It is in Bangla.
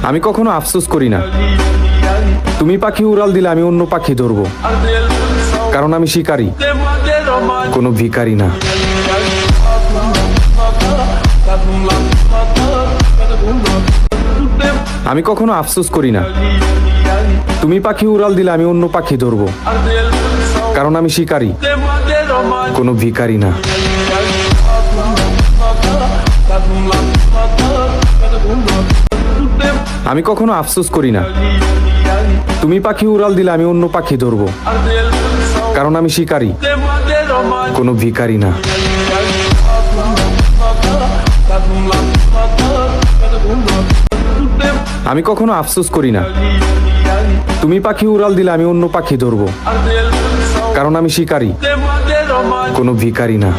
আমি কখনো আফসোস করি না। তুমি পাখি উড়াল দিলে আমি অন্য পাখি ধরবো, কারণ আমি শিকারী, কোনো ভিখারি না। আমি কখনো আফসোস করি না। তুমি পাখি উড়াল দিলে আমি অন্য পাখি ধরবো, কারণ আমি শিকারী, কোনো ভিখারি না। আমি কখনো আফসোস করি না। তুমি পাখি উড়াল দিলে আমি অন্য পাখি ধরবো, কারণ আমি শিকারী, কোনো ভিখারি না। আমি কখনো আফসোস করি না। তুমি পাখি উড়াল দিলে আমি অন্য পাখি ধরবো, কারণ আমি শিকারী, কোনো ভিখারি না।